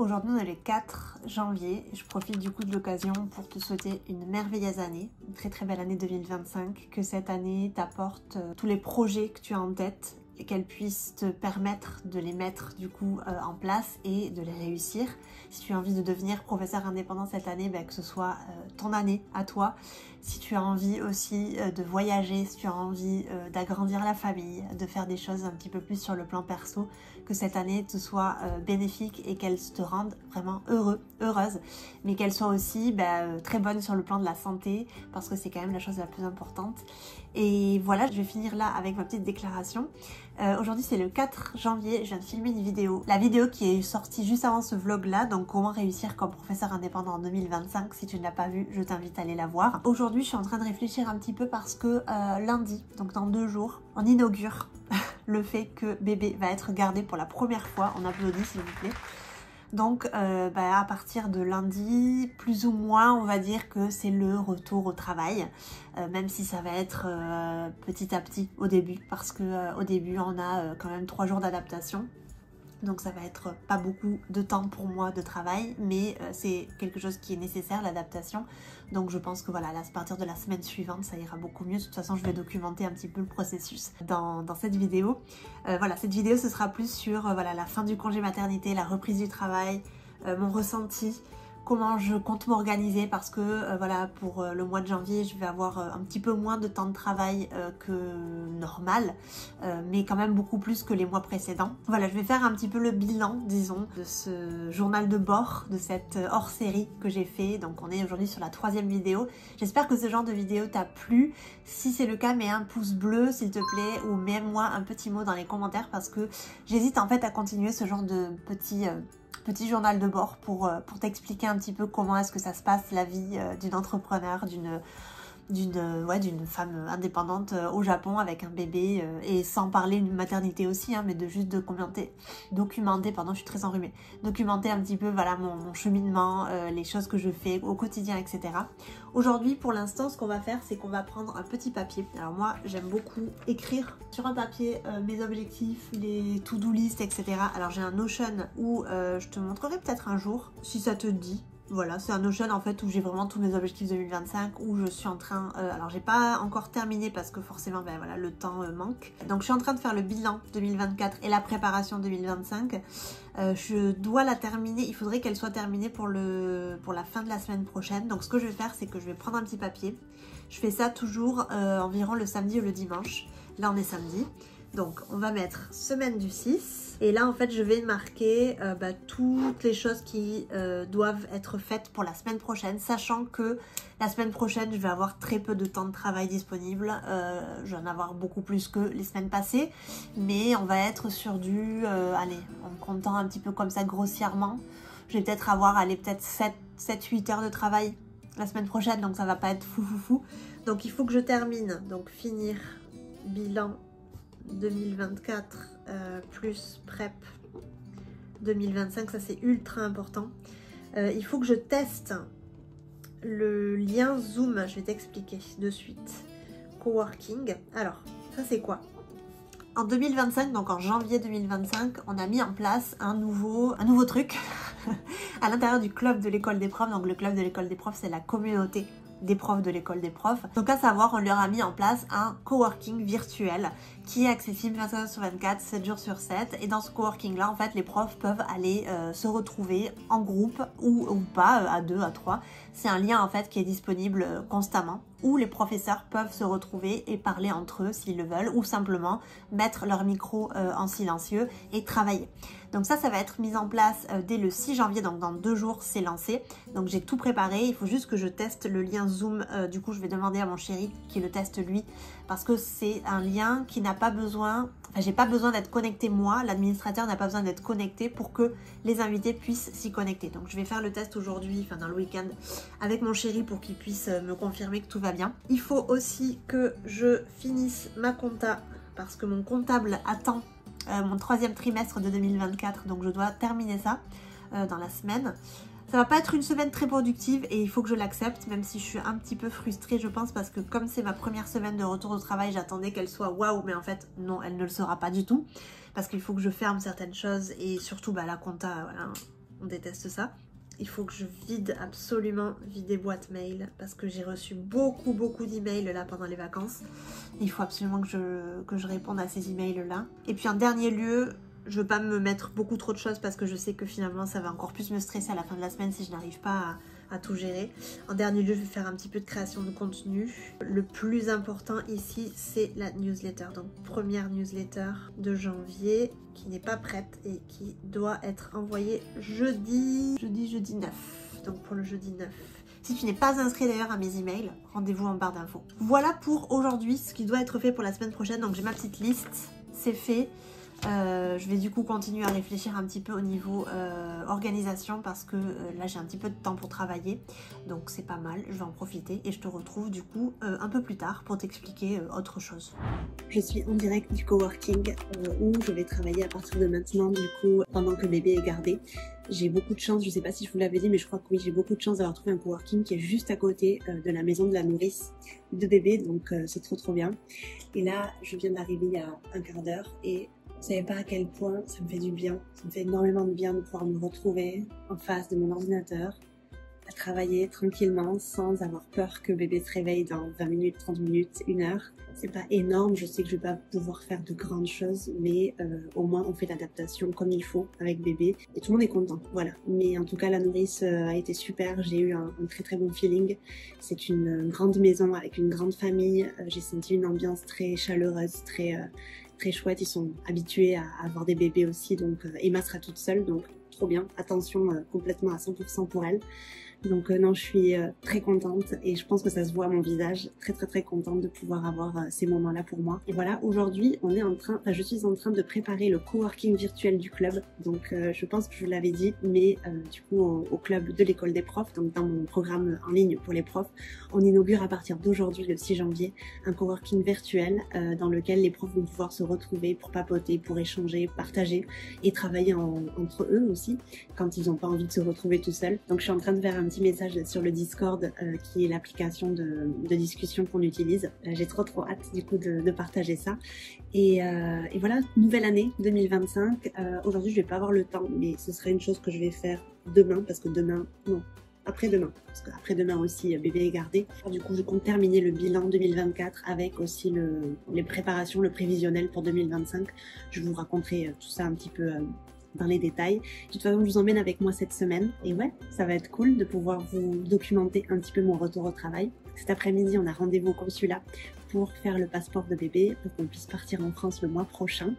Aujourd'hui on est le 4 janvier et je profite du coup de l'occasion pour te souhaiter une merveilleuse année, une très très belle année 2025, que cette année t'apporte tous les projets que tu as en tête et qu'elle puisse te permettre de les mettre du coup en place et de les réussir. Si tu as envie de devenir professeur indépendant cette année, que ce soit ton année à toi. Si tu as envie aussi de voyager, si tu as envie d'agrandir la famille, de faire des choses un petit peu plus sur le plan perso, que cette année te soit bénéfique et qu'elle te rende vraiment heureuse, mais qu'elle soit aussi très bonne sur le plan de la santé, parce que c'est quand même la chose la plus importante. Et voilà, je vais finir là avec ma petite déclaration. Aujourd'hui c'est le 4 janvier, je viens de filmer une vidéo. La vidéo qui est sortie juste avant ce vlog là, donc comment réussir comme professeur indépendant en 2025. Si tu ne l'as pas vue, je t'invite à aller la voir. Aujourd'hui je suis en train de réfléchir un petit peu parce que lundi, donc dans 2 jours, on inaugure le fait que bébé va être gardé pour la première fois. On applaudit s'il vous plaît. Donc à partir de lundi, plus ou moins, on va dire que c'est le retour au travail, même si ça va être petit à petit au début, parce que au début on a quand même 3 jours d'adaptation. Donc ça va être pas beaucoup de temps pour moi de travail, mais c'est quelque chose qui est nécessaire, l'adaptation. Donc je pense que voilà, à partir de la semaine suivante, ça ira beaucoup mieux. De toute façon, je vais documenter un petit peu le processus dans cette vidéo. Voilà, cette vidéo, ce sera plus sur la fin du congé maternité, la reprise du travail, mon ressenti, comment je compte m'organiser, parce que pour le mois de janvier je vais avoir un petit peu moins de temps de travail que normal, mais quand même beaucoup plus que les mois précédents. Voilà, je vais faire un petit peu le bilan, disons, de ce journal de bord, de cette hors-série que j'ai fait. Donc on est aujourd'hui sur la 3e vidéo. J'espère que ce genre de vidéo t'a plu. Si c'est le cas, mets un pouce bleu s'il te plaît, ou mets-moi un petit mot dans les commentaires, parce que j'hésite en fait à continuer ce genre de petit journal de bord pour t'expliquer un petit peu comment est-ce que ça se passe la vie d'une entrepreneur, d'une femme indépendante au Japon avec un bébé, et sans parler d'une maternité aussi, mais de juste documenter, pardon, je suis très enrhumée, documenter un petit peu mon cheminement, les choses que je fais au quotidien, etc. Aujourd'hui, pour l'instant, ce qu'on va faire, c'est qu'on va prendre un petit papier. Alors moi, j'aime beaucoup écrire sur un papier mes objectifs, les to-do list, etc. Alors j'ai un Notion où je te montrerai peut-être un jour, si ça te dit. Voilà, c'est un Notion en fait où j'ai vraiment tous mes objectifs 2025, où je suis en train... alors j'ai pas encore terminé parce que forcément le temps manque. Donc je suis en train de faire le bilan 2024 et la préparation 2025. Je dois la terminer, il faudrait qu'elle soit terminée pour la fin de la semaine prochaine. Donc ce que je vais faire, c'est que je vais prendre un petit papier. Je fais ça toujours environ le samedi ou le dimanche. Là on est samedi. Donc on va mettre semaine du 6. Et là en fait je vais marquer toutes les choses qui doivent être faites pour la semaine prochaine, sachant que la semaine prochaine je vais avoir très peu de temps de travail disponible. Je vais en avoir beaucoup plus que les semaines passées, mais on va être sur du, en comptant un petit peu comme ça grossièrement, je vais peut-être avoir 7-8 heures de travail la semaine prochaine, donc ça va pas être fou. Donc il faut que je termine, donc finir bilan 2024 plus prep 2025, ça c'est ultra important. Il faut que je teste le lien Zoom, je vais t'expliquer de suite. Coworking, alors ça c'est quoi? En 2025, donc en janvier 2025, on a mis en place un nouveau truc à l'intérieur du club de l'école des profs. Donc le club de l'école des profs, c'est la communauté des profs de l'école des profs. Donc à savoir, on leur a mis en place un coworking virtuel qui est accessible 24 heures sur 24, 7 jours sur 7. Et dans ce coworking là, en fait, les profs peuvent aller se retrouver en groupe ou pas, à 2, à 3. C'est un lien en fait qui est disponible constamment, où les professeurs peuvent se retrouver et parler entre eux s'ils le veulent, ou simplement mettre leur micro en silencieux et travailler. Donc ça va être mis en place dès le 6 janvier, donc dans 2 jours c'est lancé. Donc j'ai tout préparé, il faut juste que je teste le lien Zoom. Du coup je vais demander à mon chéri qui le teste lui, parce que c'est un lien qui n'a pas besoin, j'ai pas besoin d'être connecté moi, l'administrateur n'a pas besoin d'être connecté pour que les invités puissent s'y connecter. Donc je vais faire le test aujourd'hui, dans le week-end, avec mon chéri pour qu'il puisse me confirmer que tout va bien. Il faut aussi que je finisse ma compta, parce que mon comptable attend mon 3e trimestre de 2024, donc je dois terminer ça dans la semaine. Ça va pas être une semaine très productive et il faut que je l'accepte, même si je suis un petit peu frustrée, je pense, parce que comme c'est ma première semaine de retour au travail, j'attendais qu'elle soit waouh, mais en fait non, elle ne le sera pas du tout, parce qu'il faut que je ferme certaines choses, et surtout la compta, voilà, on déteste ça. Il faut que je vide absolument vider boîte mail parce que j'ai reçu beaucoup d'emails là pendant les vacances. Il faut absolument que je réponde à ces emails là. Et puis en dernier lieu, je veux pas me mettre beaucoup trop de choses parce que je sais que finalement ça va encore plus me stresser à la fin de la semaine si je n'arrive pas à tout gérer. En dernier lieu, je vais faire un petit peu de création de contenu. Le plus important ici, c'est la newsletter. Donc première newsletter de janvier qui n'est pas prête et qui doit être envoyée jeudi 9. Donc pour le jeudi 9. Si tu n'es pas inscrit d'ailleurs à mes emails, rendez-vous en barre d'infos. Voilà pour aujourd'hui ce qui doit être fait pour la semaine prochaine. Donc j'ai ma petite liste, c'est fait. Je vais du coup continuer à réfléchir un petit peu au niveau organisation parce que là j'ai un petit peu de temps pour travailler, donc c'est pas mal, je vais en profiter et je te retrouve du coup un peu plus tard pour t'expliquer autre chose. Je suis en direct du coworking où je vais travailler à partir de maintenant du coup pendant que bébé est gardé. J'ai beaucoup de chance, je sais pas si je vous l'avais dit mais je crois que oui, j'ai beaucoup de chance d'avoir trouvé un coworking qui est juste à côté de la maison de la nourrice de bébé, donc c'est trop bien. Et là je viens d'arriver il y a un quart d'heure et vous savez pas à quel point ça me fait du bien, ça me fait énormément de bien de pouvoir me retrouver en face de mon ordinateur, à travailler tranquillement sans avoir peur que bébé se réveille dans 20 minutes, 30 minutes, 1 heure. C'est pas énorme, je sais que je vais pas pouvoir faire de grandes choses, mais au moins on fait l'adaptation comme il faut avec bébé et tout le monde est content, voilà. Mais en tout cas la nourrice a été super, j'ai eu un très bon feeling. C'est une grande maison avec une grande famille, j'ai senti une ambiance très chaleureuse, très chouette, ils sont habitués à avoir des bébés aussi, donc Emma sera toute seule, donc trop bien, attention complètement à 100% pour elle. Donc non, je suis très contente et je pense que ça se voit à mon visage, très contente de pouvoir avoir ces moments-là pour moi. Et voilà, aujourd'hui, je suis en train de préparer le coworking virtuel du club. Donc je pense que je vous l'avais dit, mais du coup au club de l'école des profs, donc dans mon programme en ligne pour les profs, on inaugure à partir d'aujourd'hui, le 6 janvier, un coworking virtuel dans lequel les profs vont pouvoir se retrouver pour papoter, pour échanger, partager et travailler entre eux aussi quand ils n'ont pas envie de se retrouver tout seuls. Donc je suis en train de faire un petit message sur le Discord qui est l'application de discussion qu'on utilise. J'ai trop hâte du coup de partager ça. Et voilà, nouvelle année 2025. Aujourd'hui je vais pas avoir le temps, mais ce serait une chose que je vais faire demain parce que demain, non, après-demain, parce qu'après-demain aussi bébé est gardé. Du coup je compte terminer le bilan 2024 avec aussi les préparations, le prévisionnel pour 2025. Je vous raconterai tout ça un petit peu dans les détails. De toute façon, je vous emmène avec moi cette semaine. Et ouais, ça va être cool de pouvoir vous documenter un petit peu mon retour au travail. Cet après-midi, on a rendez-vous au consulat pour faire le passeport de bébé, pour qu'on puisse partir en France le mois prochain.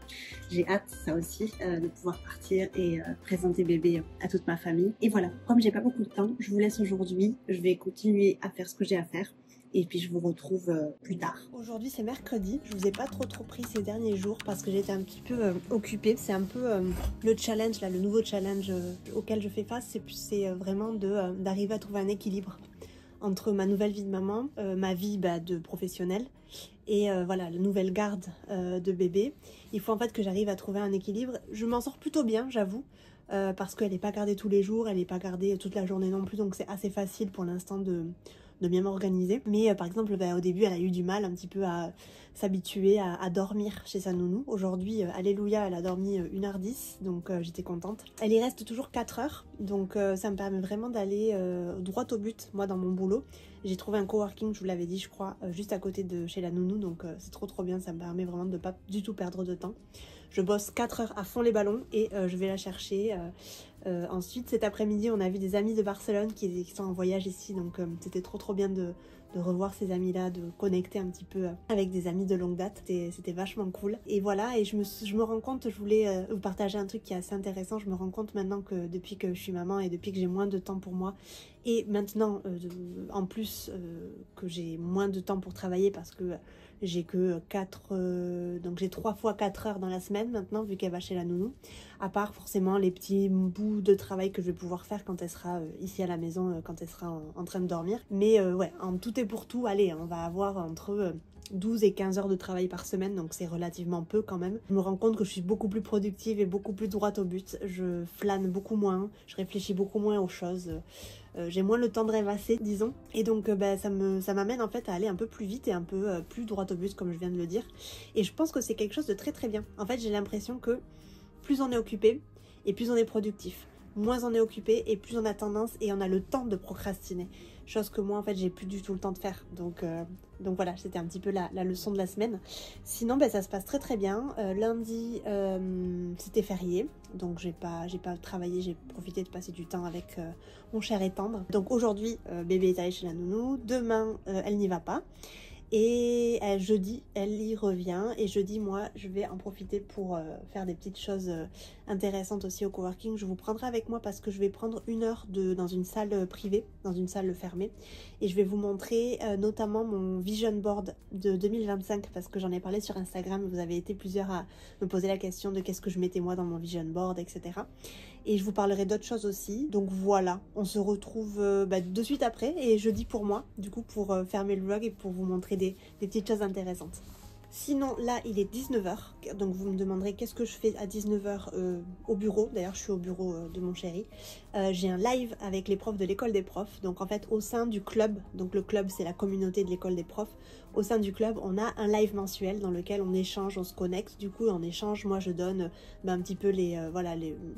J'ai hâte, ça aussi, de pouvoir partir et présenter bébé à toute ma famille. Et voilà, comme j'ai pas beaucoup de temps, je vous laisse aujourd'hui. Je vais continuer à faire ce que j'ai à faire. Et puis je vous retrouve plus tard. Aujourd'hui c'est mercredi, je vous ai pas trop pris ces derniers jours parce que j'étais un petit peu occupée. C'est un peu le challenge, là, le nouveau challenge auquel je fais face, c'est vraiment d'arriver à trouver un équilibre entre ma nouvelle vie de maman, ma vie de professionnelle et voilà, la nouvelle garde de bébé. Il faut en fait que j'arrive à trouver un équilibre. Je m'en sors plutôt bien, j'avoue. Parce qu'elle n'est pas gardée tous les jours, elle n'est pas gardée toute la journée non plus, donc c'est assez facile pour l'instant de bien m'organiser. Mais par exemple, au début, elle a eu du mal un petit peu à s'habituer à dormir chez sa nounou. Aujourd'hui, alléluia, elle a dormi 1h10, donc j'étais contente. Elle y reste toujours 4 heures, donc ça me permet vraiment d'aller droit au but, moi, dans mon boulot. J'ai trouvé un coworking, je vous l'avais dit, je crois, juste à côté de chez la nounou, donc c'est trop bien, ça me permet vraiment de pas du tout perdre de temps. Je bosse 4 heures à fond les ballons et je vais la chercher. Ensuite, cet après-midi, on a vu des amis de Barcelone qui sont en voyage ici, donc c'était trop bien de revoir ces amis-là, de connecter un petit peu avec des amis de longue date. C'était vachement cool. Et voilà, et je me rends compte, je voulais vous partager un truc qui est assez intéressant. Je me rends compte maintenant que depuis que je suis maman et depuis que j'ai moins de temps pour moi, et maintenant, en plus que j'ai moins de temps pour travailler parce que j'ai que 4, donc j'ai 3 fois 4 heures dans la semaine maintenant vu qu'elle va chez la nounou, à part forcément les petits bouts de travail que je vais pouvoir faire quand elle sera ici à la maison, quand elle sera en train de dormir. Mais ouais, en tout et pour tout, allez, on va avoir entre 12 et 15 heures de travail par semaine, donc c'est relativement peu quand même. Je me rends compte que je suis beaucoup plus productive et beaucoup plus droite au but. Je flâne beaucoup moins, je réfléchis beaucoup moins aux choses. J'ai moins le temps de rêvasser, disons, et donc ça m'amène en fait à aller un peu plus vite et un peu plus droit au but, comme je viens de le dire, et je pense que c'est quelque chose de très bien. En fait, j'ai l'impression que plus on est occupé et plus on est productif. moins on est occupé et plus on a tendance et on a le temps de procrastiner. Chose que moi en fait j'ai plus du tout le temps de faire. Donc voilà, c'était un petit peu la leçon de la semaine. Sinon ça se passe très très bien. Lundi c'était férié, donc j'ai pas travaillé, j'ai profité de passer du temps avec mon cher et tendre. Donc aujourd'hui bébé est allé chez la nounou, demain elle n'y va pas. Et jeudi, elle y revient. Et jeudi, moi, je vais en profiter pour faire des petites choses intéressantes aussi au coworking. Je vous prendrai avec moi parce que je vais prendre 1 heure dans une salle privée, dans une salle fermée. Et je vais vous montrer notamment mon vision board de 2025 parce que j'en ai parlé sur Instagram. Vous avez été plusieurs à me poser la question de qu'est-ce que je mettais moi dans mon vision board, etc. Et je vous parlerai d'autres choses aussi. Donc voilà, on se retrouve de suite après et jeudi pour moi, du coup pour fermer le vlog et pour vous montrer des petites choses intéressantes. Sinon là il est 19 h, donc vous me demanderez qu'est-ce que je fais à 19 h au bureau. D'ailleurs je suis au bureau de mon chéri. J'ai un live avec les profs de l'école des profs. Donc en fait au sein du club, donc le club c'est la communauté de l'école des profs. Au sein du club on a un live mensuel dans lequel on échange, on se connecte. Du coup en échange moi je donne un petit peu les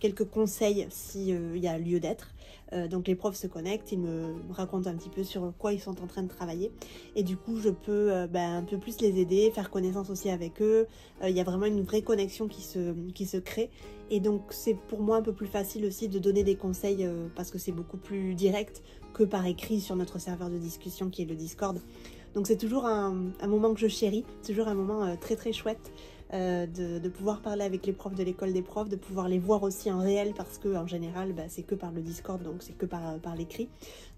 quelques conseils si il y a lieu d'être. Donc les profs se connectent, ils me racontent un petit peu sur quoi ils sont en train de travailler et du coup je peux un peu plus les aider, faire connaissance aussi avec eux. Il y a vraiment une vraie connexion qui se crée et donc c'est pour moi un peu plus facile aussi de donner des conseils parce que c'est beaucoup plus direct que par écrit sur notre serveur de discussion qui est le Discord. Donc c'est toujours un moment que je chéris, toujours un moment très très chouette. De pouvoir parler avec les profs de l'école des profs, de pouvoir les voir aussi en réel parce que en général c'est que par le Discord, donc c'est que par l'écrit.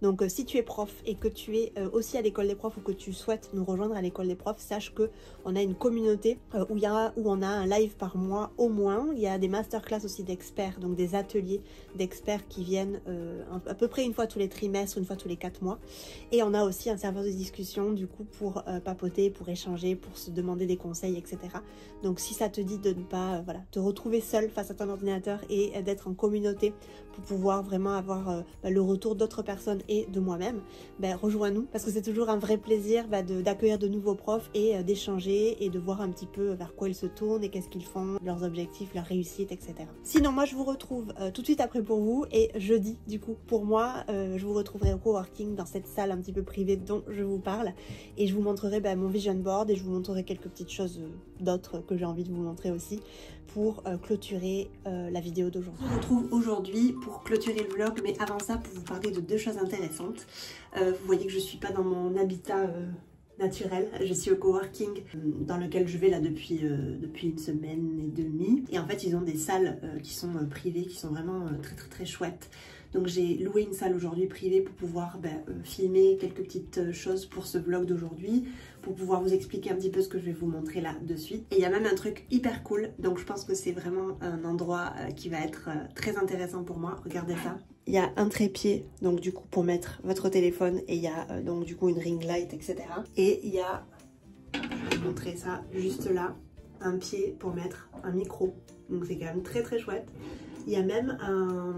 Donc si tu es prof et que tu es aussi à l'école des profs ou que tu souhaites nous rejoindre à l'école des profs, sache que on a une communauté où on a un live par mois au moins. Il y a des masterclass aussi d'experts, donc des ateliers d'experts qui viennent à peu près une fois tous les trimestres, une fois tous les 4 mois. Et on a aussi un serveur de discussion du coup pour papoter, pour échanger, pour se demander des conseils, etc. Donc si ça te dit de ne pas te retrouver seul face à ton ordinateur et d'être en communauté pour pouvoir vraiment avoir le retour d'autres personnes et de moi-même, rejoins-nous parce que c'est toujours un vrai plaisir d'accueillir de nouveaux profs et d'échanger et de voir un petit peu vers quoi ils se tournent et qu'est-ce qu'ils font, leurs objectifs, leurs réussites, etc. Sinon moi je vous retrouve tout de suite après pour vous et jeudi du coup pour moi je vous retrouverai au coworking dans cette salle un petit peu privée dont je vous parle et je vous montrerai mon vision board et je vous montrerai quelques petites choses d'autres que j'ai envie de vous montrer aussi pour clôturer la vidéo d'aujourd'hui. Je vous retrouve aujourd'hui pour clôturer le vlog, mais avant ça pour vous parler de 2 choses intéressantes. Vous voyez que je suis pas dans mon habitat naturel, je suis au coworking dans lequel je vais là depuis 1 semaine et demie et en fait ils ont des salles qui sont privées, qui sont vraiment très très très chouettes. Donc j'ai loué une salle aujourd'hui privée pour pouvoir filmer quelques petites choses pour ce vlog d'aujourd'hui, pour pouvoir vous expliquer un petit peu ce que je vais vous montrer là de suite. Et il y a même un truc hyper cool, donc je pense que c'est vraiment un endroit qui va être très intéressant pour moi. Regardez ça. Il y a un trépied, donc du coup pour mettre votre téléphone et il y a donc du coup une ring light, etc. Et il y a, je vais vous montrer ça juste là, un pied pour mettre un micro. Donc c'est quand même très très chouette. Il y a même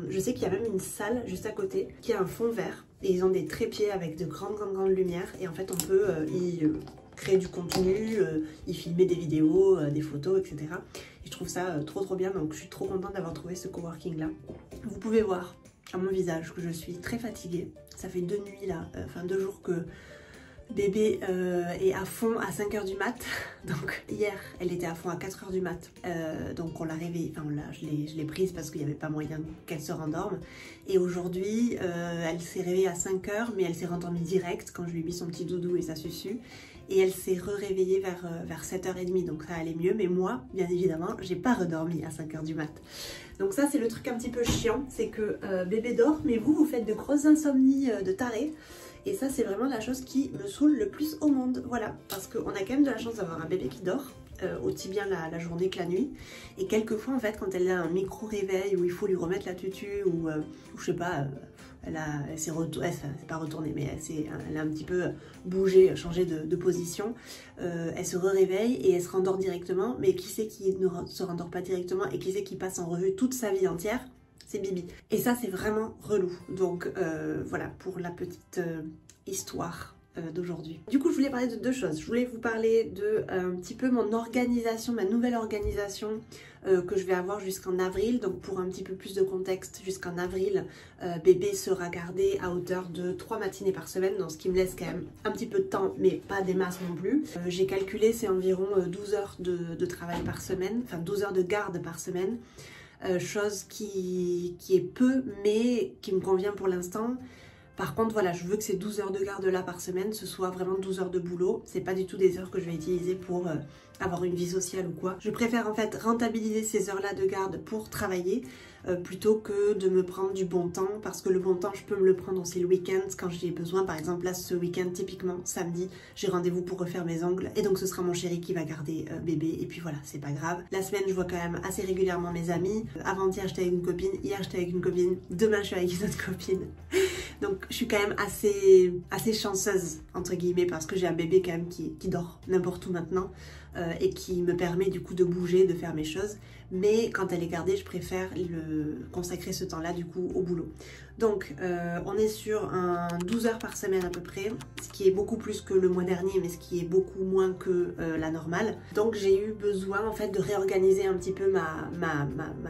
je sais qu'il y a même une salle juste à côté qui a un fond vert et ils ont des trépieds avec de grandes lumières et en fait on peut y créer du contenu, y filmer des vidéos, des photos, etc. Et je trouve ça trop bien, donc je suis trop contente d'avoir trouvé ce coworking là. Vous pouvez voir à mon visage que je suis très fatiguée. Ça fait 2 nuits là, 2 jours que bébé est à fond à 5 h du mat. Donc hier elle était à fond à 4 h du mat. Donc on l'a réveillée, je l'ai prise parce qu'il n'y avait pas moyen qu'elle se rendorme. Et aujourd'hui elle s'est réveillée à 5 h mais elle s'est rendormie direct quand je lui ai mis son petit doudou et sa susu. Et elle s'est réveillée vers 7 h 30, donc ça allait mieux. Mais moi, bien évidemment, j'ai pas redormi à 5 h du mat. Donc ça, c'est le truc un petit peu chiant, c'est que bébé dort, mais vous faites de grosses insomnies de taré. Et ça, c'est vraiment la chose qui me saoule le plus au monde. Voilà, parce qu'on a quand même de la chance d'avoir un bébé qui dort, aussi bien la journée que la nuit. Et quelquefois, en fait, quand elle a un micro-réveil où il faut lui remettre la tutu ou je sais pas... elle s'est pas retournée, mais elle a un petit peu bougé, changé de position. Elle se réveille et elle se rendort directement. Mais qui c'est qui ne se rendort pas directement et qui c'est qui passe en revue toute sa vie entière? C'est Bibi. Et ça, c'est vraiment relou. Donc voilà, pour la petite histoire d'aujourd'hui. Du coup je voulais parler de deux choses. Je voulais vous parler de un petit peu mon organisation, ma nouvelle organisation que je vais avoir jusqu'en avril. Donc pour un petit peu plus de contexte, jusqu'en avril, bébé sera gardé à hauteur de 3 matinées par semaine, donc ce qui me laisse quand même un petit peu de temps, mais pas des masses non plus. J'ai calculé, c'est environ 12 heures de travail par semaine, enfin 12 heures de garde par semaine. Chose qui est peu, mais qui me convient pour l'instant. Par contre, voilà, je veux que ces 12 heures de garde là par semaine, ce soit vraiment 12 heures de boulot. C'est pas du tout des heures que je vais utiliser pour avoir une vie sociale ou quoi. Je préfère en fait rentabiliser ces heures là de garde pour travailler plutôt que de me prendre du bon temps, parce que le bon temps je peux me le prendre aussi le week-end quand j'y ai besoin. Par exemple là ce week-end typiquement samedi j'ai rendez-vous pour refaire mes ongles et donc ce sera mon chéri qui va garder bébé, et puis voilà, c'est pas grave. La semaine je vois quand même assez régulièrement mes amis. Avant-hier j'étais avec une copine, hier j'étais avec une copine, demain je suis avec une autre copine. Donc je suis quand même assez chanceuse entre guillemets, parce que j'ai un bébé quand même qui dort n'importe où maintenant et qui me permet du coup de bouger, de faire mes choses. Mais quand elle est gardée, je préfère consacrer ce temps-là du coup au boulot. Donc on est sur un 12 heures par semaine à peu près, ce qui est beaucoup plus que le mois dernier, mais ce qui est beaucoup moins que la normale. Donc j'ai eu besoin en fait de réorganiser un petit peu ma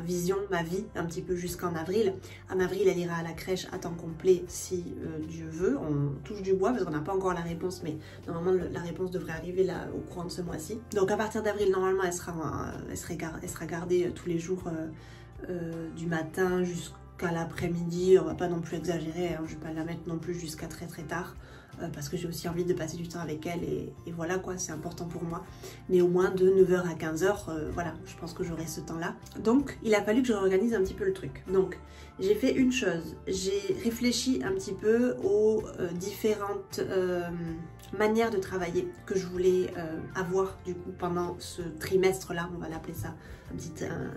vision, ma vie, un petit peu jusqu'en avril. En avril, elle ira à la crèche à temps complet si Dieu veut. On touche du bois parce qu'on n'a pas encore la réponse, mais normalement la réponse devrait arriver là au courant de ce mois-ci. Donc à partir d'avril, normalement, elle sera gardée tous les jours du matin jusqu'à l'après-midi. On va pas non plus exagérer, hein, je vais pas la mettre non plus jusqu'à très tard. Parce que j'ai aussi envie de passer du temps avec elle et voilà quoi, c'est important pour moi. Mais au moins de 9 h à 15 h, voilà, je pense que j'aurai ce temps-là. Donc il a fallu que je réorganise un petit peu le truc. Donc j'ai fait une chose, j'ai réfléchi un petit peu aux différentes manières de travailler que je voulais avoir du coup pendant ce trimestre-là, on va l'appeler ça,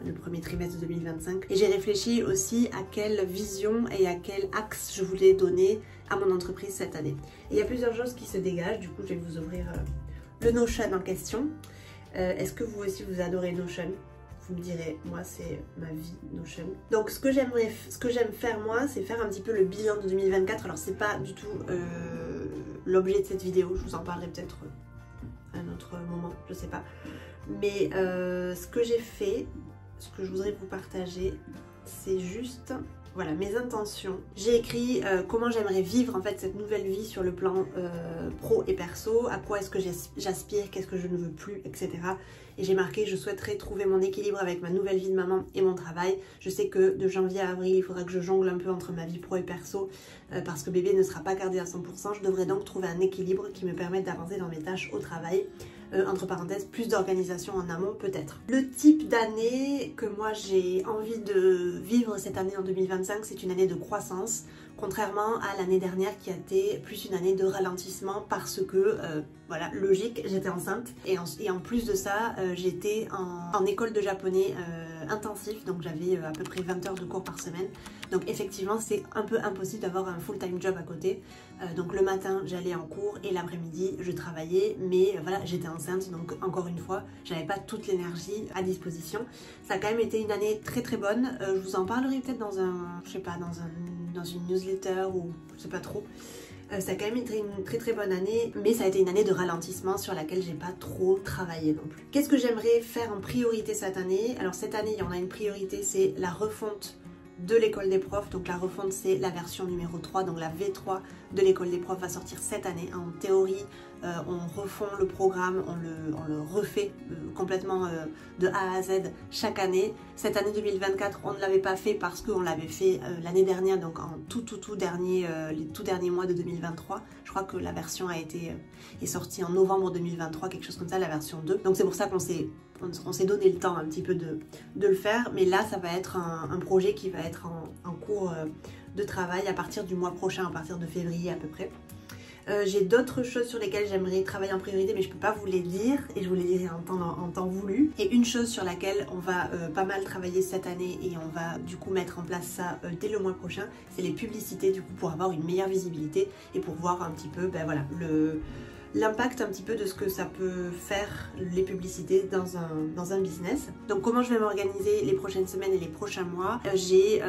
le premier trimestre de 2025. Et j'ai réfléchi aussi à quelle vision et à quel axe je voulais donner à mon entreprise cette année. Et il y a plusieurs choses qui se dégagent, du coup je vais vous ouvrir le Notion en question. Est-ce que vous aussi vous adorez Notion? Vous me direz, moi c'est ma vie Notion. Donc ce que j'aime faire moi, c'est faire un petit peu le bilan de 2024. Alors c'est pas du tout l'objet de cette vidéo, je vous en parlerai peut-être à un autre moment, je sais pas. Mais ce que j'ai fait, ce que je voudrais vous partager, c'est juste... Voilà, mes intentions. J'ai écrit comment j'aimerais vivre en fait cette nouvelle vie sur le plan pro et perso, à quoi est-ce que j'aspire, qu'est-ce que je ne veux plus, etc. Et j'ai marqué, je souhaiterais trouver mon équilibre avec ma nouvelle vie de maman et mon travail. Je sais que de janvier à avril, il faudra que je jongle un peu entre ma vie pro et perso parce que bébé ne sera pas gardé à 100%. Je devrais donc trouver un équilibre qui me permette d'avancer dans mes tâches au travail. Entre parenthèses, plus d'organisation en amont peut-être. Le type d'année que moi j'ai envie de vivre cette année en 2025, c'est une année de croissance, contrairement à l'année dernière qui a été plus une année de ralentissement parce que, voilà, logique, j'étais enceinte. Et en plus de ça, j'étais en école de japonais intensif, donc j'avais à peu près 20 heures de cours par semaine. Donc effectivement, c'est un peu impossible d'avoir un full-time job à côté. Donc le matin, j'allais en cours et l'après-midi, je travaillais. Mais voilà, j'étais enceinte, donc encore une fois, j'avais pas toute l'énergie à disposition. Ça a quand même été une année très très bonne. Je vous en parlerai peut-être dans je sais pas, dans une newsletter ou je sais pas trop. Ça a quand même été une très très bonne année, mais ça a été une année de ralentissement sur laquelle j'ai pas trop travaillé non plus. Qu'est-ce que j'aimerais faire en priorité cette année? Alors cette année, il y en a une priorité, c'est la refonte de l'école des profs. Donc la refonte, c'est la version numéro 3, donc la V3 de l'école des profs va sortir cette année. En théorie, on refond le programme, on le refait complètement de A à Z chaque année. Cette année 2024, on ne l'avait pas fait parce qu'on l'avait fait l'année dernière, donc en les tout derniers mois de 2023. Je crois que la version est sortie en novembre 2023, quelque chose comme ça, la version 2. Donc c'est pour ça qu'on s'est donné le temps un petit peu de le faire. Mais là, ça va être un projet qui va être en cours de travail à partir du mois prochain, à partir de février à peu près. J'ai d'autres choses sur lesquelles j'aimerais travailler en priorité, mais je peux pas vous les dire et je vous les dirai en temps voulu. Et une chose sur laquelle on va pas mal travailler cette année et on va du coup mettre en place ça dès le mois prochain, c'est les publicités, du coup, pour avoir une meilleure visibilité et pour voir un petit peu, ben voilà, l'impact un petit peu de ce que ça peut faire les publicités dans un business. Donc comment je vais m'organiser les prochaines semaines et les prochains mois, j'ai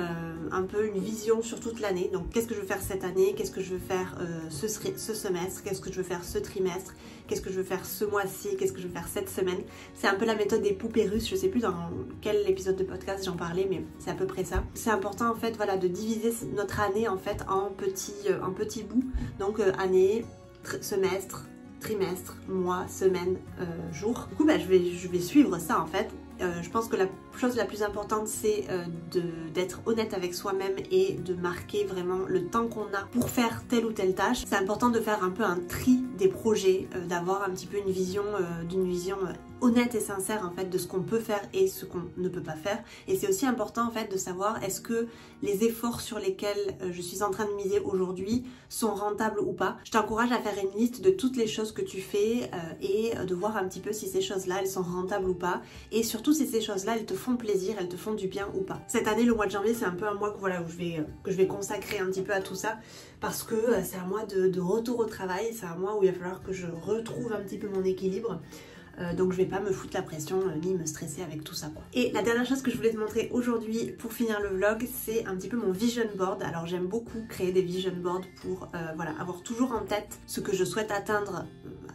un peu une vision sur toute l'année. Donc qu'est-ce que je veux faire cette année, qu'est-ce que je veux faire ce semestre, qu'est-ce que je veux faire ce trimestre, qu'est-ce que je veux faire ce mois-ci, qu'est-ce que je veux faire cette semaine. C'est un peu la méthode des poupées russes, je sais plus dans quel épisode de podcast j'en parlais, mais c'est à peu près ça. C'est important en fait voilà, de diviser notre année en fait en petits bouts. Donc année, semestre, trimestre, mois, semaine, jour. Du coup bah, je vais suivre ça en fait. Je pense que la chose la plus importante c'est d'être honnête avec soi-même et de marquer vraiment le temps qu'on a pour faire telle ou telle tâche. C'est important de faire un peu un tri des projets, d'avoir un petit peu une vision honnête et sincère en fait de ce qu'on peut faire et ce qu'on ne peut pas faire. Et c'est aussi important en fait de savoir est-ce que les efforts sur lesquels je suis en train de miser aujourd'hui sont rentables ou pas. Je t'encourage à faire une liste de toutes les choses que tu fais et de voir un petit peu si ces choses-là elles sont rentables ou pas, et surtout si ces choses-là elles te font plaisir, elles te font du bien ou pas. Cette année, le mois de janvier, c'est un peu un mois que je vais consacrer un petit peu à tout ça parce que c'est un mois de retour au travail, c'est un mois où il va falloir que je retrouve un petit peu mon équilibre. Donc je vais pas me foutre la pression ni me stresser avec tout ça quoi. Et la dernière chose que je voulais te montrer aujourd'hui pour finir le vlog, c'est un petit peu mon vision board. Alors j'aime beaucoup créer des vision boards pour voilà, avoir toujours en tête ce que je souhaite atteindre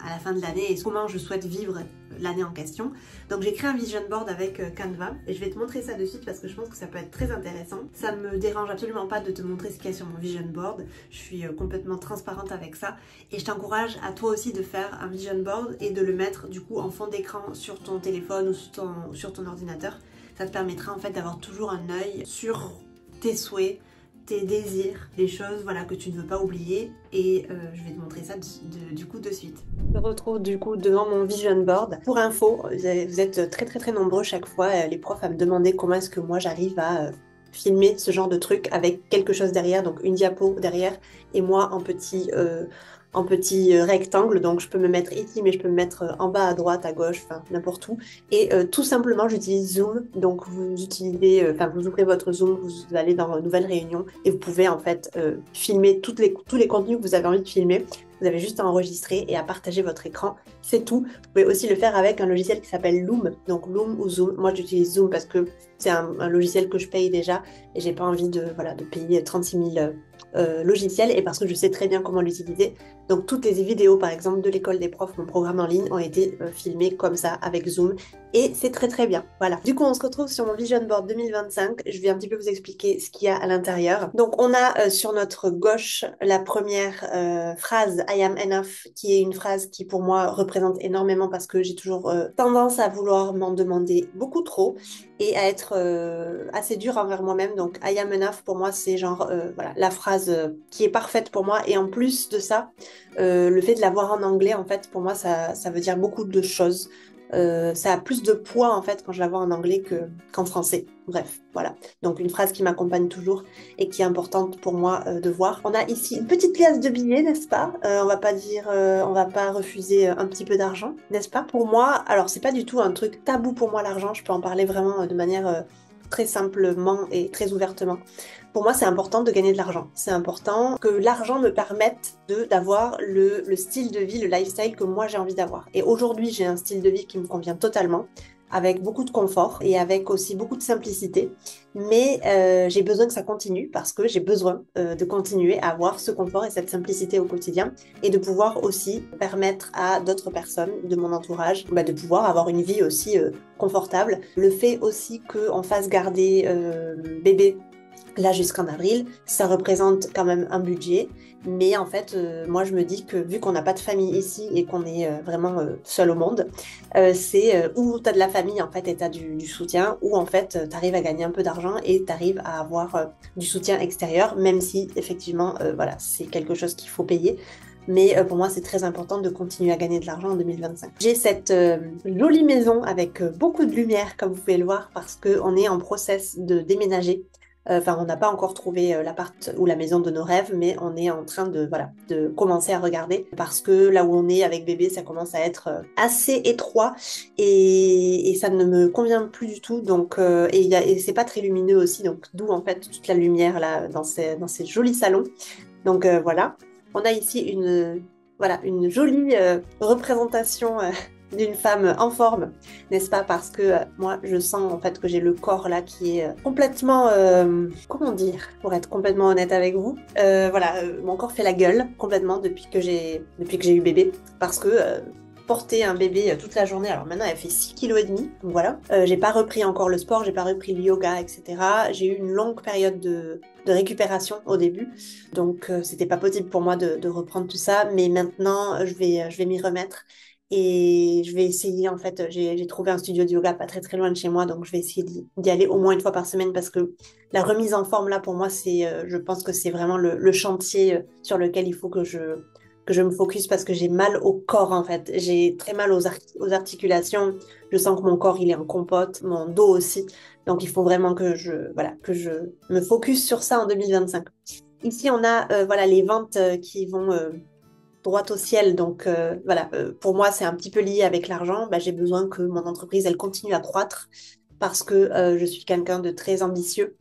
à la fin de l'année et comment je souhaite vivre l'année en question. Donc j'ai créé un vision board avec Canva et je vais te montrer ça de suite parce que je pense que ça peut être très intéressant. Ça me dérange absolument pas de te montrer ce qu'il y a sur mon vision board. Je suis complètement transparente avec ça et je t'encourage à toi aussi de faire un vision board et de le mettre du coup en fond d'écran sur ton téléphone ou sur ton ordinateur. Ça te permettra en fait d'avoir toujours un œil sur tes souhaits, tes désirs, les choses voilà, que tu ne veux pas oublier, et je vais te montrer ça du coup de suite. Je me retrouve du coup devant mon vision board. Pour info, vous êtes très nombreux chaque fois, les profs, à me demander comment est-ce que moi j'arrive à filmer ce genre de truc avec quelque chose derrière, donc une diapo derrière et moi en petit rectangle. Donc je peux me mettre ici, mais je peux me mettre en bas à droite, à gauche, enfin n'importe où. Et tout simplement j'utilise Zoom. Donc vous utilisez, vous ouvrez votre Zoom, vous allez dans une nouvelle réunion et vous pouvez en fait filmer tous les contenus que vous avez envie de filmer. Vous avez juste à enregistrer et à partager votre écran, c'est tout. Vous pouvez aussi le faire avec un logiciel qui s'appelle Loom, donc Loom ou Zoom. Moi j'utilise Zoom parce que c'est un logiciel que je paye déjà et j'ai pas envie de payer 36 000 logiciels, et parce que je sais très bien comment l'utiliser. Donc toutes les vidéos par exemple de l'école des profs, mon programme en ligne, ont été filmées comme ça avec Zoom et c'est très bien. Voilà. Du coup on se retrouve sur mon vision board 2025. Je vais un petit peu vous expliquer ce qu'il y a à l'intérieur. Donc on a sur notre gauche la première phrase I am enough, qui est une phrase qui pour moi représente énormément parce que j'ai toujours tendance à vouloir m'en demander beaucoup trop et à être assez dure envers moi-même. Donc I am enough pour moi c'est genre voilà, la phrase qui est parfaite pour moi, et en plus de ça le fait de l'avoir en anglais en fait pour moi ça veut dire beaucoup de choses. Ça a plus de poids en fait quand je la vois en anglais qu'en français. Bref, voilà. Donc une phrase qui m'accompagne toujours et qui est importante pour moi de voir. On a ici une petite liasse de billets, n'est-ce pas? On va pas refuser un petit peu d'argent, n'est-ce pas? Pour moi, alors c'est pas du tout un truc tabou pour moi l'argent, je peux en parler vraiment de manière très simplement et très ouvertement. Pour moi, c'est important de gagner de l'argent. C'est important que l'argent me permette d'avoir le style de vie, le lifestyle que moi j'ai envie d'avoir. Et aujourd'hui, j'ai un style de vie qui me convient totalement, avec beaucoup de confort et avec aussi beaucoup de simplicité. Mais j'ai besoin que ça continue parce que j'ai besoin de continuer à avoir ce confort et cette simplicité au quotidien, et de pouvoir aussi permettre à d'autres personnes de mon entourage de pouvoir avoir une vie aussi confortable. Le fait aussi qu'on fasse garder bébé là jusqu'en avril, ça représente quand même un budget, mais en fait moi je me dis que vu qu'on n'a pas de famille ici et qu'on est vraiment seul au monde, c'est où tu as de la famille en fait et tu as du soutien, ou en fait tu arrives à gagner un peu d'argent et tu arrives à avoir du soutien extérieur, même si effectivement voilà, c'est quelque chose qu'il faut payer. Mais pour moi, c'est très important de continuer à gagner de l'argent en 2025. J'ai cette jolie maison avec beaucoup de lumière, comme vous pouvez le voir, parce qu'on est en process de déménager. Enfin, on n'a pas encore trouvé l'appart ou la maison de nos rêves, mais on est en train de commencer à regarder, parce que là où on est avec bébé, ça commence à être assez étroit et ça ne me convient plus du tout. Donc, et c'est pas très lumineux aussi, donc d'où en fait toute la lumière là dans ces jolis salons. Donc voilà, on a ici une jolie représentation d'une femme en forme, n'est-ce pas? Parce que moi, je sens en fait que j'ai le corps là qui est complètement, comment dire, pour être complètement honnête avec vous, mon corps fait la gueule complètement depuis que j'ai eu bébé, parce que porter un bébé toute la journée, alors maintenant elle fait 6,5 kg, donc voilà. J'ai pas repris encore le sport, j'ai pas repris le yoga, etc. J'ai eu une longue période de récupération au début, donc c'était pas possible pour moi de reprendre tout ça, mais maintenant je vais m'y remettre. Et je vais essayer, en fait, j'ai trouvé un studio de yoga pas très très loin de chez moi, donc je vais essayer d'y aller au moins une fois par semaine parce que la remise en forme, là, pour moi, je pense que c'est vraiment le chantier sur lequel il faut que je me focus parce que j'ai mal au corps, en fait. J'ai très mal aux articulations. Je sens que mon corps, il est en compote, mon dos aussi. Donc, il faut vraiment que je me focus sur ça en 2025. Ici, on a les ventes qui vont droit au ciel. Donc pour moi, c'est un petit peu lié avec l'argent. Bah, j'ai besoin que mon entreprise, elle continue à croître parce que je suis quelqu'un de très ambitieux.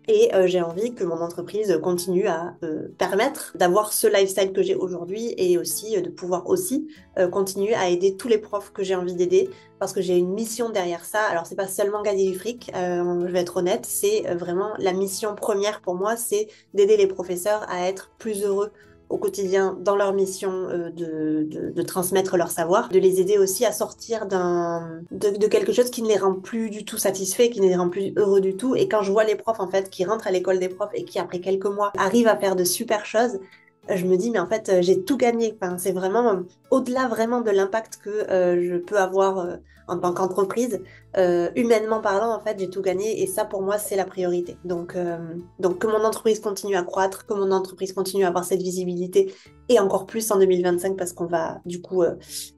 Et j'ai envie que mon entreprise continue à permettre d'avoir ce lifestyle que j'ai aujourd'hui et aussi de pouvoir aussi continuer à aider tous les profs que j'ai envie d'aider parce que j'ai une mission derrière ça. Alors, c'est pas seulement gagner du fric, je vais être honnête, c'est vraiment la mission première pour moi, c'est d'aider les professeurs à être plus heureux au quotidien dans leur mission de transmettre leur savoir, de les aider aussi à sortir de quelque chose qui ne les rend plus du tout satisfaits, qui ne les rend plus heureux du tout. Et quand je vois les profs en fait qui rentrent à l'école des profs et qui après quelques mois arrivent à faire de super choses, je me dis mais en fait j'ai tout gagné. Enfin, c'est vraiment au-delà vraiment de l'impact que je peux avoir en tant qu'entreprise. Humainement parlant, en fait, j'ai tout gagné et ça, pour moi, c'est la priorité. Donc que mon entreprise continue à croître, que mon entreprise continue à avoir cette visibilité et encore plus en 2025 parce qu'on va du coup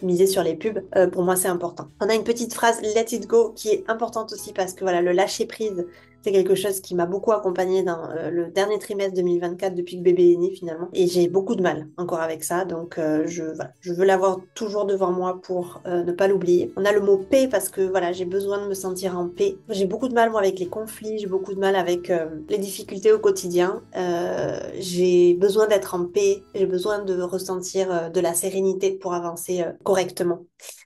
miser sur les pubs, pour moi, c'est important. On a une petite phrase Let it go qui est importante aussi parce que voilà, le lâcher prise, c'est quelque chose qui m'a beaucoup accompagnée dans le dernier trimestre 2024 depuis que bébé est né finalement. Et j'ai beaucoup de mal encore avec ça. Donc je veux l'avoir toujours devant moi pour ne pas l'oublier. On a le mot paix parce que voilà, j'ai besoin de me sentir en paix. J'ai beaucoup de mal moi avec les conflits, j'ai beaucoup de mal avec les difficultés au quotidien. J'ai besoin d'être en paix, j'ai besoin de ressentir de la sérénité pour avancer correctement.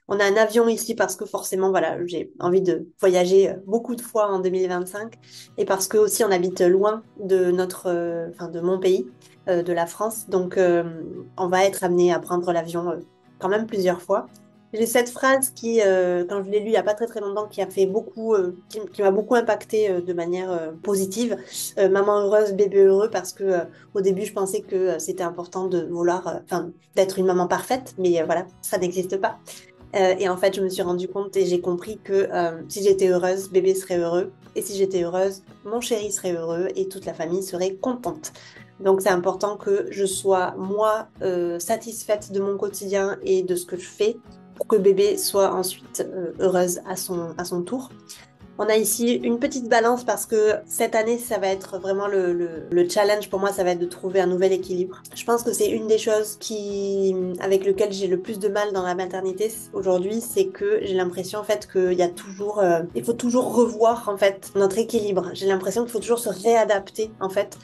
On a un avion ici parce que forcément, voilà, j'ai envie de voyager beaucoup de fois en 2025 et parce que aussi on habite loin de de mon pays, de la France. Donc, on va être amené à prendre l'avion quand même plusieurs fois. J'ai cette phrase qui, quand je l'ai lue il n'y a pas très très longtemps, qui a fait beaucoup, qui m'a beaucoup impactée de manière positive. Maman heureuse, bébé heureux, parce que au début je pensais que c'était important de vouloir, d'être une maman parfaite, mais voilà, ça n'existe pas. Et en fait, je me suis rendu compte et j'ai compris que si j'étais heureuse, bébé serait heureux. Et si j'étais heureuse, mon chéri serait heureux et toute la famille serait contente. Donc c'est important que je sois, moi, satisfaite de mon quotidien et de ce que je fais pour que bébé soit ensuite heureuse à son tour. On a ici une petite balance parce que cette année, ça va être vraiment le challenge pour moi, ça va être de trouver un nouvel équilibre. Je pense que c'est une des choses avec lequel j'ai le plus de mal dans la maternité aujourd'hui, c'est que j'ai l'impression en fait qu'il y a toujours, il faut toujours revoir en fait notre équilibre. J'ai l'impression qu'il faut toujours se réadapter en fait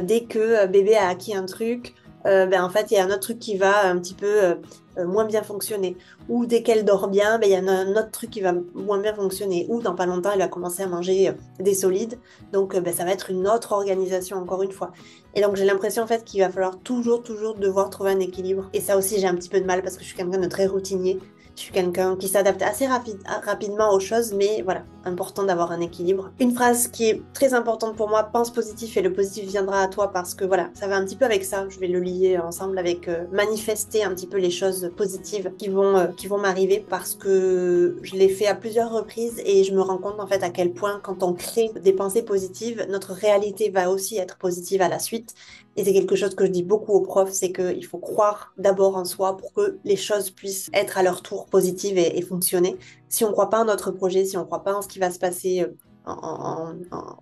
dès que bébé a acquis un truc. En fait, il y a un autre truc qui va un petit peu moins bien fonctionner. Ou dès qu'elle dort bien, il y a un autre truc qui va moins bien fonctionner. Ou dans pas longtemps, elle va commencer à manger des solides. Donc, ça va être une autre organisation, encore une fois. Et donc, j'ai l'impression, en fait, qu'il va falloir toujours, toujours devoir trouver un équilibre. Et ça aussi, j'ai un petit peu de mal parce que je suis quelqu'un de très routinier. Je suis quelqu'un qui s'adapte assez rapidement aux choses, mais voilà, important d'avoir un équilibre. Une phrase qui est très importante pour moi, pense positif et le positif viendra à toi parce que voilà, ça va un petit peu avec ça. Je vais le lier ensemble avec manifester un petit peu les choses positives qui vont m'arriver parce que je l'ai fait à plusieurs reprises et je me rends compte en fait à quel point quand on crée des pensées positives, notre réalité va aussi être positive à la suite. Et c'est quelque chose que je dis beaucoup aux profs, c'est qu'il faut croire d'abord en soi pour que les choses puissent être à leur tour positives et fonctionner. Si on ne croit pas en notre projet, si on ne croit pas en ce qui va se passer,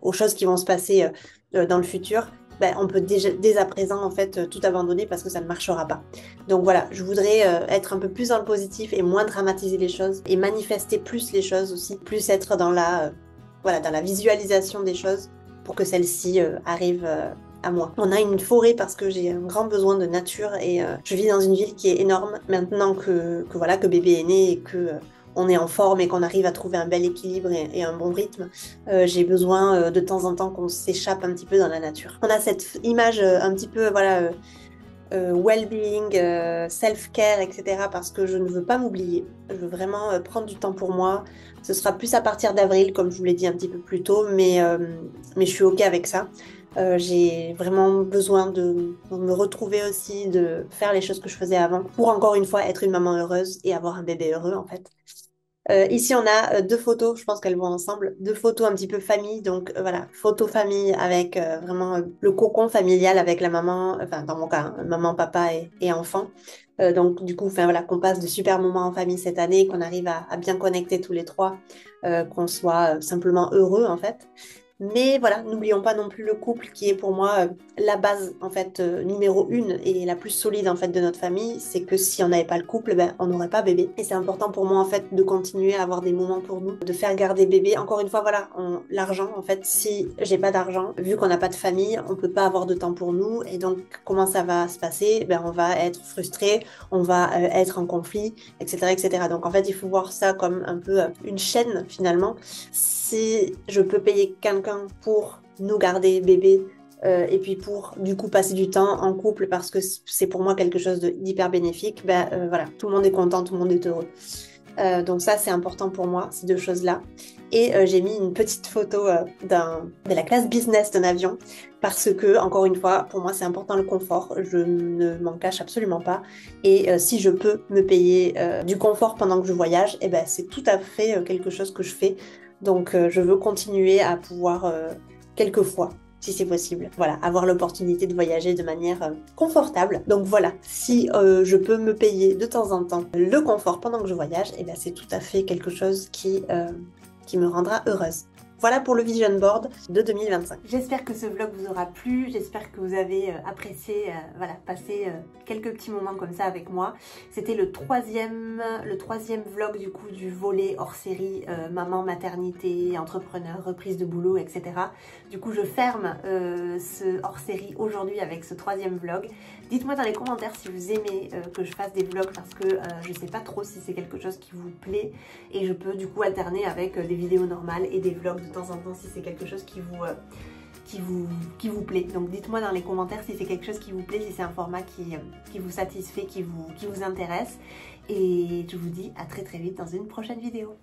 aux choses qui vont se passer dans le futur, on peut déjà, dès à présent en fait tout abandonner parce que ça ne marchera pas. Donc voilà, je voudrais être un peu plus dans le positif et moins dramatiser les choses et manifester plus les choses aussi, plus être dans la visualisation des choses pour que celles-ci arrivent à moi. On a une forêt parce que j'ai un grand besoin de nature et je vis dans une ville qui est énorme. Maintenant que voilà, que bébé est né et que on est en forme et qu'on arrive à trouver un bel équilibre et un bon rythme, j'ai besoin de temps en temps qu'on s'échappe un petit peu dans la nature. On a cette image un petit peu, voilà, well-being, self-care, etc. parce que je ne veux pas m'oublier. Je veux vraiment prendre du temps pour moi. Ce sera plus à partir d'avril, comme je vous l'ai dit un petit peu plus tôt, mais je suis OK avec ça. J'ai vraiment besoin de me retrouver aussi, de faire les choses que je faisais avant pour encore une fois être une maman heureuse et avoir un bébé heureux en fait. Ici, on a deux photos, je pense qu'elles vont ensemble, deux photos un petit peu famille. Donc voilà, photo famille avec vraiment le cocon familial avec la maman, enfin dans mon cas, hein, maman, papa et enfant. Donc du coup, enfin voilà, qu'on passe de super moments en famille cette année, qu'on arrive à bien connecter tous les trois, qu'on soit simplement heureux en fait. Mais voilà, n'oublions pas non plus le couple qui est pour moi la base en fait numéro une et la plus solide en fait de notre famille. C'est que si on n'avait pas le couple, ben, on n'aurait pas bébé. Et c'est important pour moi en fait de continuer à avoir des moments pour nous, de faire garder bébé. Encore une fois, voilà, l'argent en fait, si j'ai pas d'argent, vu qu'on n'a pas de famille, on peut pas avoir de temps pour nous. Et donc comment ça va se passer? Ben, on va être frustré, on va être en conflit, etc., etc. Donc en fait, il faut voir ça comme un peu une chaîne finalement. Si je peux payer quelqu'un pour nous garder bébé et puis pour du coup passer du temps en couple parce que c'est pour moi quelque chose d'hyper bénéfique, ben voilà, tout le monde est content, tout le monde est heureux. Donc ça c'est important pour moi, ces deux choses-là. Et j'ai mis une petite photo de la classe business d'un avion parce que, encore une fois, pour moi c'est important le confort, je ne m'en cache absolument pas. Et si je peux me payer du confort pendant que je voyage, eh ben, c'est tout à fait quelque chose que je fais. Donc je veux continuer à pouvoir quelquefois, si c'est possible, voilà, avoir l'opportunité de voyager de manière confortable. Donc voilà, si je peux me payer de temps en temps le confort pendant que je voyage, eh ben, c'est tout à fait quelque chose qui me rendra heureuse. Voilà pour le Vision Board de 2025. J'espère que ce vlog vous aura plu, j'espère que vous avez apprécié voilà, passer quelques petits moments comme ça avec moi. C'était le troisième vlog du coup du volet hors série maman, maternité, entrepreneur, reprise de boulot, etc. Du coup je ferme ce hors série aujourd'hui avec ce troisième vlog. Dites-moi dans les commentaires si vous aimez que je fasse des vlogs parce que je sais pas trop si c'est quelque chose qui vous plaît et je peux du coup alterner avec des vidéos normales et des vlogs de temps en temps si c'est quelque chose qui vous plaît. Donc dites-moi dans les commentaires si c'est quelque chose qui vous plaît, si c'est un format qui vous satisfait, qui vous intéresse. Et je vous dis à très très vite dans une prochaine vidéo.